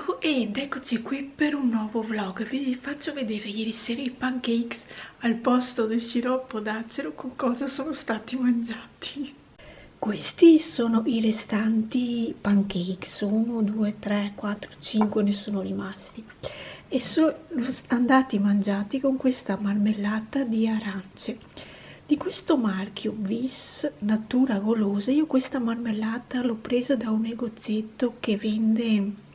Ciao ed eccoci qui per un nuovo vlog. Vi faccio vedere ieri sera i pancakes al posto del sciroppo d'acero con cosa sono stati mangiati. Questi sono i restanti pancakes, 1, 2, 3, 4, 5 ne sono rimasti e sono andati mangiati con questa marmellata di arance. Di questo marchio Vis Natura Golosa, io questa marmellata l'ho presa da un negozietto che vende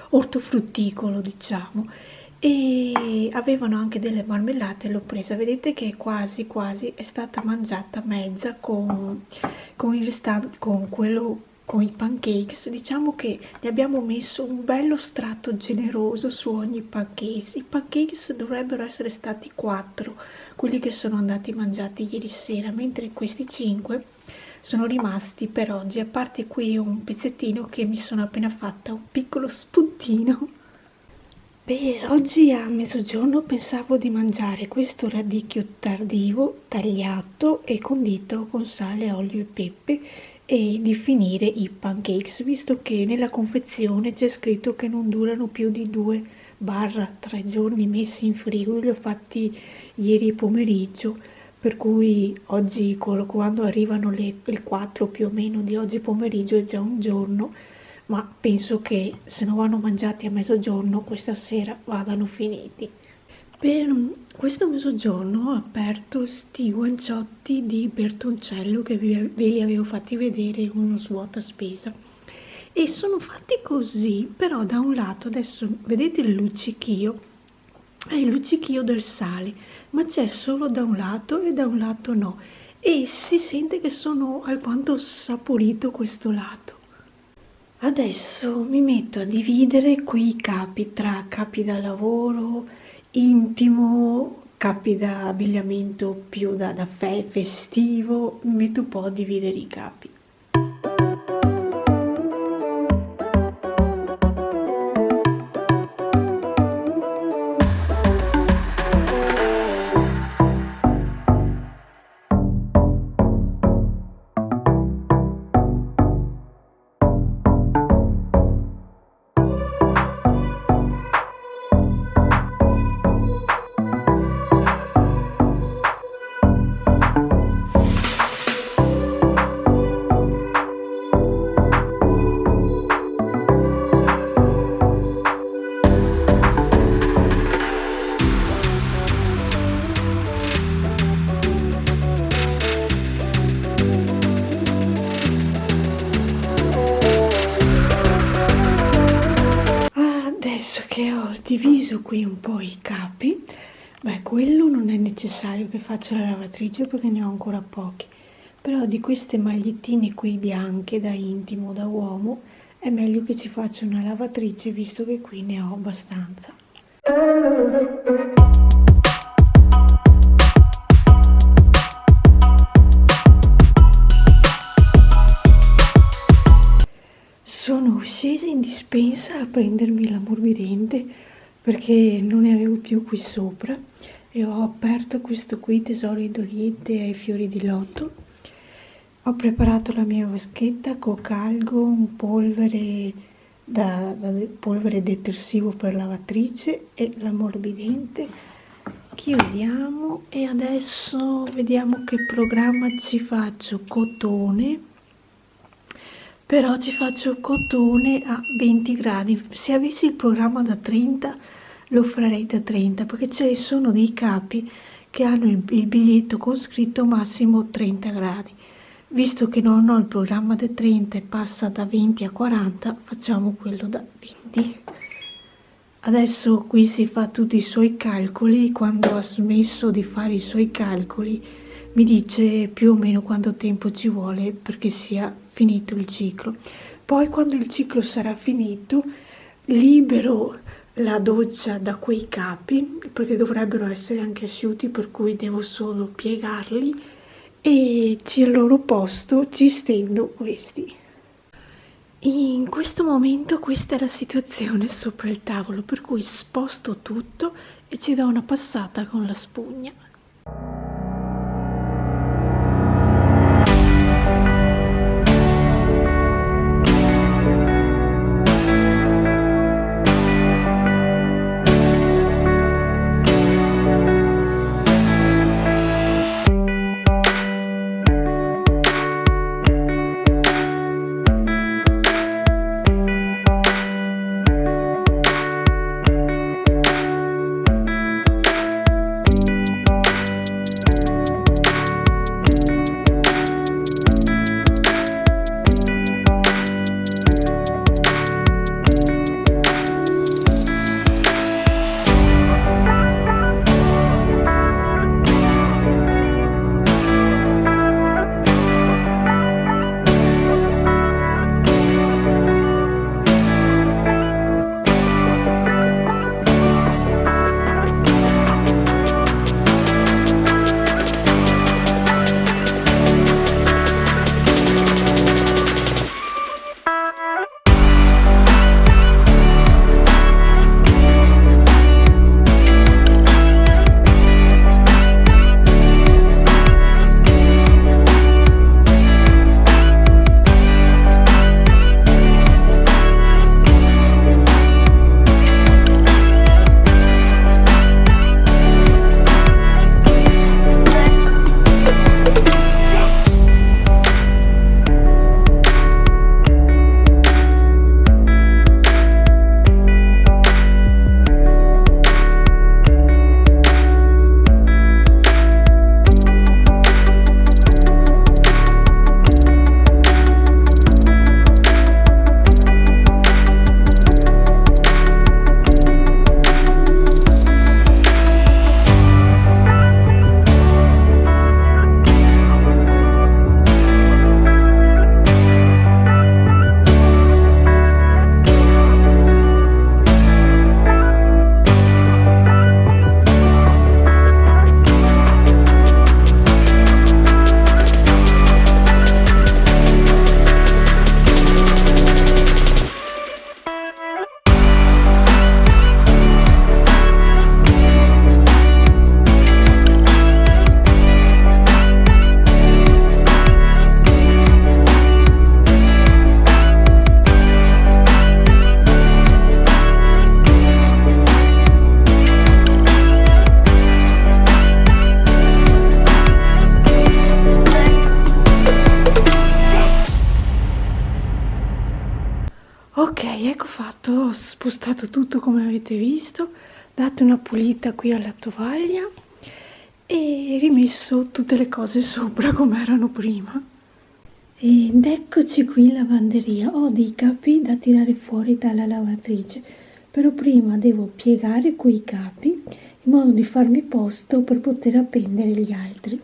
ortofrutticolo, diciamo, e avevano anche delle marmellate, l'ho presa, vedete che quasi quasi è stata mangiata mezza con il restante, con quello, con i pancakes. Diciamo che ne abbiamo messo un bello strato generoso su ogni pancakes. I pancakes dovrebbero essere stati 4 quelli che sono andati mangiati ieri sera, mentre questi 5 sono rimasti per oggi, a parte qui un pezzettino che mi sono appena fatta, un piccolo spuntino. Per oggi a mezzogiorno pensavo di mangiare questo radicchio tardivo tagliato e condito con sale, olio e pepe e di finire i pancakes, visto che nella confezione c'è scritto che non durano più di 2-3 giorni messi in frigo. Io li ho fatti ieri pomeriggio, per cui oggi quando arrivano le 4 più o meno di oggi pomeriggio è già un giorno, ma penso che se non vanno mangiati a mezzogiorno questa sera vadano finiti. Per questo mezzogiorno ho aperto sti guanciotti di Bertoncello che ve li avevo fatti vedere in uno svuota spesa e sono fatti così, però da un lato adesso vedete il luccichio, è il luccichio del sale, ma c'è solo da un lato e da un lato no, e si sente che sono alquanto saporito questo lato. Adesso mi metto a dividere qui i capi tra capi da lavoro, intimo, capi da abbigliamento più da festivo, mi metto un po' a dividere i capi. Adesso che ho diviso qui un po' i capi, beh, quello non è necessario che faccia la lavatrice perché ne ho ancora pochi, però di queste magliettine qui bianche da intimo, da uomo, è meglio che ci faccia una lavatrice visto che qui ne ho abbastanza. Sono scesa in dispensa a prendermi l'ammorbidente perché non ne avevo più qui sopra e ho aperto questo qui, tesori d'Oriente ai fiori di loto. Ho preparato la mia vaschetta, cocalgo, un polvere polvere detersivo per lavatrice e l'ammorbidente. Chiudiamo e adesso vediamo che programma ci faccio. Cotone. Però ci faccio cotone a 20 gradi, se avessi il programma da 30 lo farei da 30 perché ci sono dei capi che hanno il biglietto con scritto massimo 30 gradi. Visto che non ho il programma da 30 e passa da 20 a 40, facciamo quello da 20. Adesso qui si fa tutti i suoi calcoli, quando ha smesso di fare i suoi calcoli mi dice più o meno quanto tempo ci vuole perché sia finito il ciclo. Poi quando il ciclo sarà finito libero la doccia da quei capi perché dovrebbero essere anche asciutti, per cui devo solo piegarli e al loro posto ci stendo questi. In questo momento questa è la situazione sopra il tavolo, per cui sposto tutto e ci do una passata con la spugna. ho spostato tutto come avete visto, dato una pulita qui alla tovaglia e rimesso tutte le cose sopra come erano prima. Ed eccoci qui in lavanderia. Ho dei capi da tirare fuori dalla lavatrice, però prima devo piegare quei capi in modo di farmi posto per poter appendere gli altri.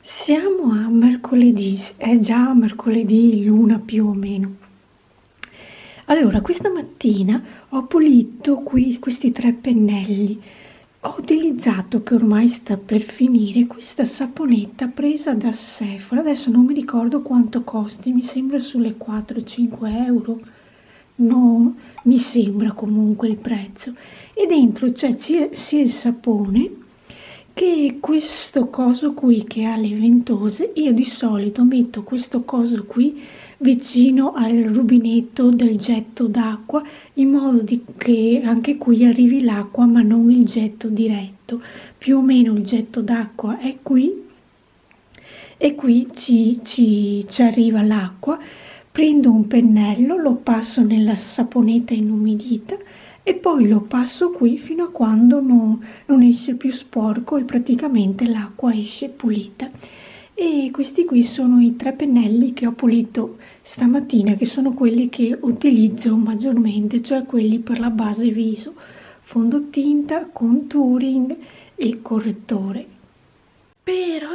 Siamo a mercoledì, è già mercoledì l'una più o meno. Allora, questa mattina ho pulito questi 3 pennelli. Ho utilizzato, che ormai sta per finire, questa saponetta presa da Sephora. Adesso non mi ricordo quanto costi, mi sembra sulle 4-5 euro. No, mi sembra comunque il prezzo. E dentro c'è sia il sapone che questo coso qui che ha le ventose. Io di solito metto questo coso qui vicino al rubinetto del getto d'acqua in modo che anche qui arrivi l'acqua ma non il getto diretto. Più o meno il getto d'acqua è qui e qui ci arriva l'acqua. Prendo un pennello, lo passo nella saponetta inumidita e poi lo passo qui fino a quando non esce più sporco e praticamente l'acqua esce pulita. E questi qui sono i 3 pennelli che ho pulito stamattina, che sono quelli che utilizzo maggiormente, cioè quelli per la base viso, fondotinta, contouring e correttore. Per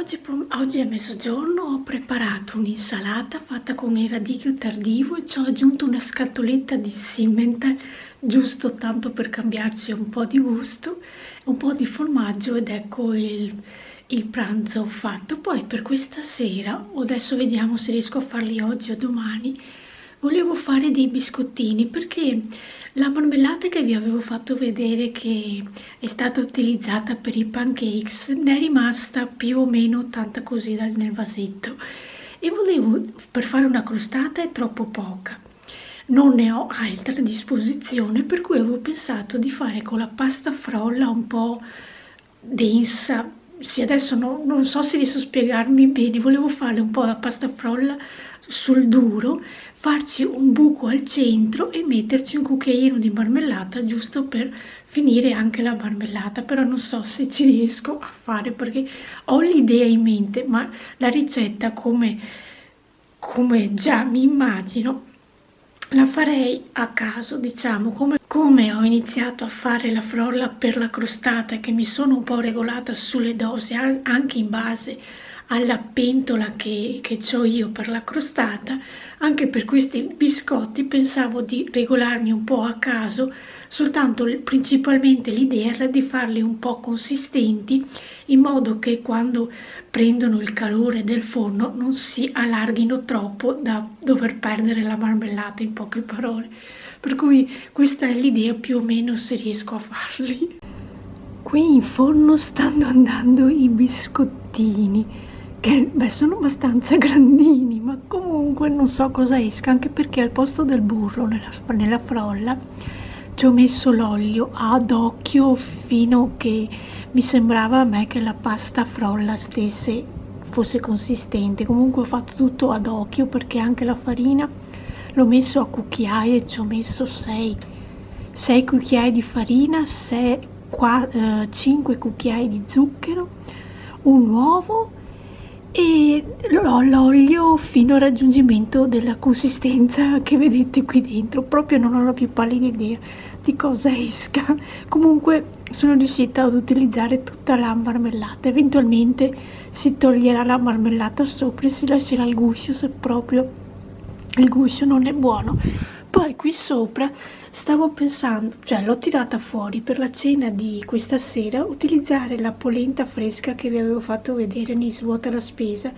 oggi a mezzogiorno ho preparato un'insalata fatta con il radicchio tardivo e ci ho aggiunto una scatoletta di Simmental giusto tanto per cambiarci un po' di gusto, un po' di formaggio ed ecco il pranzo fatto. Poi per questa sera, o adesso vediamo se riesco a farli oggi o domani, volevo fare dei biscottini perché la marmellata che vi avevo fatto vedere che è stata utilizzata per i pancakes ne è rimasta più o meno tanta così nel vasetto e volevo, per fare una crostata è troppo poca, non ne ho altra a disposizione, per cui avevo pensato di fare con la pasta frolla un po' densa. Sì, adesso non so se riesco a spiegarmi bene, volevo fare un po' la pasta frolla sul duro, farci un buco al centro e metterci un cucchiaino di marmellata giusto per finire anche la marmellata, però non so se ci riesco a fare perché ho l'idea in mente, ma la ricetta come già mi immagino la farei a caso, diciamo, come ho iniziato a fare la frolla per la crostata, che mi sono un po' regolata sulle dosi anche in base alla pentola che ho io per la crostata. Anche per questi biscotti pensavo di regolarmi un po' a caso, soltanto principalmente l'idea era di farli un po' consistenti in modo che quando prendono il calore del forno non si allarghino troppo da dover perdere la marmellata, in poche parole. Per cui questa è l'idea più o meno, se riesco a farli. Qui in forno stanno andando i biscottini, che beh, sono abbastanza grandini, ma comunque non so cosa esca, anche perché al posto del burro nella frolla ci ho messo l'olio ad occhio fino che mi sembrava a me che la pasta frolla fosse consistente. Comunque ho fatto tutto ad occhio perché anche la farina l'ho messo a cucchiaie, ci ho messo 6 cucchiai di farina, 5 cucchiai di zucchero, un uovo e l'olio fino al raggiungimento della consistenza che vedete qui dentro. Proprio non ho la più pallida idea di cosa esca. Comunque sono riuscita ad utilizzare tutta la marmellata. Eventualmente si toglierà la marmellata sopra e si lascerà il guscio se proprio il guscio non è buono. Poi qui sopra stavo pensando, cioè l'ho tirata fuori per la cena di questa sera, utilizzare la polenta fresca che vi avevo fatto vedere nei svuota la spesa,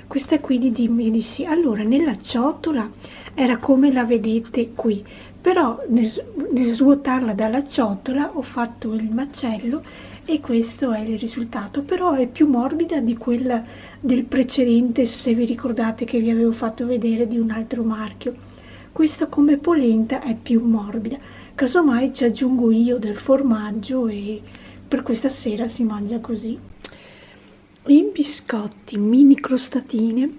questa qui di Medici. Allora nella ciotola era come la vedete qui, però nel svuotarla dalla ciotola ho fatto il macello e questo è il risultato, però è più morbida di quella del precedente, se vi ricordate che vi avevo fatto vedere di un altro marchio. Questa come polenta è più morbida, casomai ci aggiungo io del formaggio e per questa sera si mangia così. I biscotti mini crostatine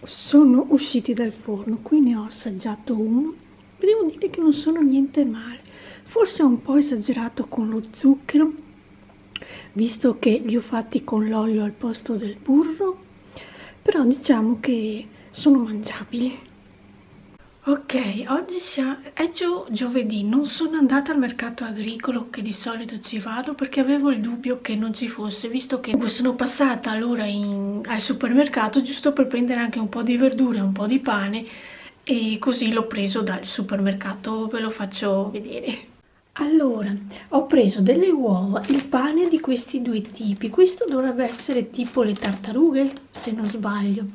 sono usciti dal forno, qui ne ho assaggiato uno, devo dire che non sono niente male, forse ho un po' esagerato con lo zucchero, visto che li ho fatti con l'olio al posto del burro, però diciamo che sono mangiabili. Ok, oggi è giovedì, non sono andata al mercato agricolo che di solito ci vado perché avevo il dubbio che non ci fosse, visto che sono passata allora al supermercato giusto per prendere anche un po' di verdure e un po' di pane e così l'ho preso dal supermercato, ve lo faccio vedere. Allora, ho preso delle uova, il pane di questi due tipi, questo dovrebbe essere tipo le tartarughe, se non sbaglio,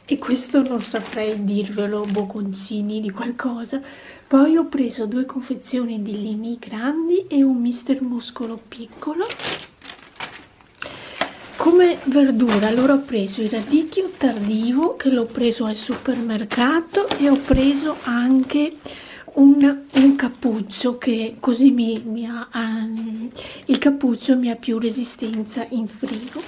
e questo non saprei dirvelo, bocconcini di qualcosa. Poi ho preso 2 confezioni di limi grandi e un mister muscolo piccolo. Come verdura allora ho preso il radicchio tardivo che l'ho preso al supermercato e ho preso anche un cappuccio che così il cappuccio mi ha più resistenza in frigo.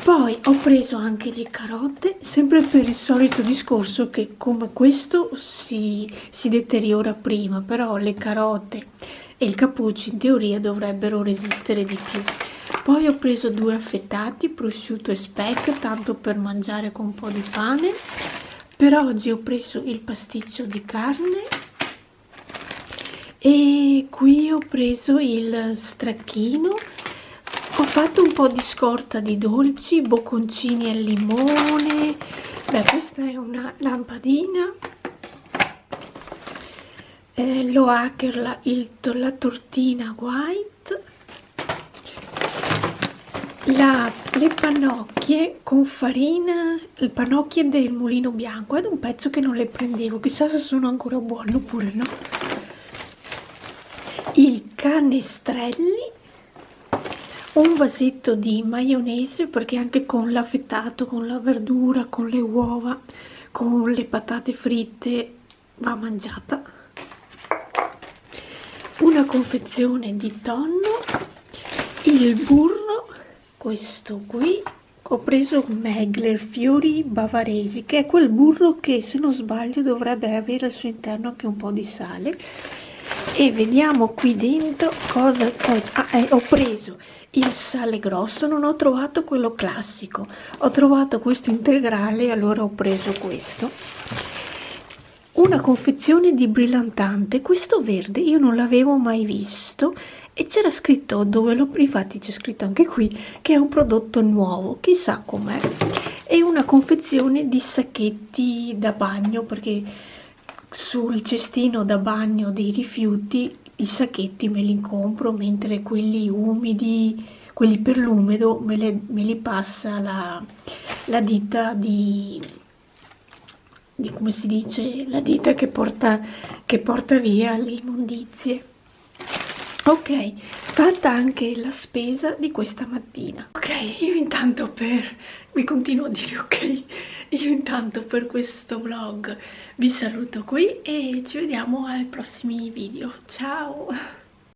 Poi ho preso anche le carote, sempre per il solito discorso che come questo si deteriora prima, però le carote e il cappuccio in teoria dovrebbero resistere di più. Poi ho preso 2 affettati, prosciutto e speck, tanto per mangiare con un po' di pane. Per oggi ho preso il pasticcio di carne e qui ho preso il stracchino. Ho fatto un po' di scorta di dolci, bocconcini al limone. Beh, questa è una lampadina. lo hacker, la tortina white, le pannocchie con farina, le pannocchie del Mulino Bianco. È da un pezzo che non le prendevo, chissà se sono ancora buone oppure no. I canestrelli, un vasetto di maionese, perché anche con l'affettato, con la verdura, con le uova, con le patate fritte va mangiata. Una confezione di tonno, il burro, questo qui, ho preso Megler Fiori Bavaresi, che è quel burro che, se non sbaglio, dovrebbe avere al suo interno anche un po' di sale. E vediamo qui dentro cosa ho preso il sale grosso, non ho trovato quello classico, ho trovato questo integrale, allora ho preso questo. Una confezione di brillantante, questo verde io non l'avevo mai visto e c'era scritto dove l'ho, infatti c'è scritto anche qui che è un prodotto nuovo, chissà com'è. E una confezione di sacchetti da bagno, perché sul cestino da bagno dei rifiuti i sacchetti me li compro, mentre quelli umidi, quelli per l'umido me li passa la ditta di come si dice, la ditta che porta via le immondizie. Ok, fatta anche la spesa di questa mattina. Ok, io intanto vi continuo a dire ok, io intanto per questo vlog vi saluto qui e ci vediamo ai prossimi video. Ciao!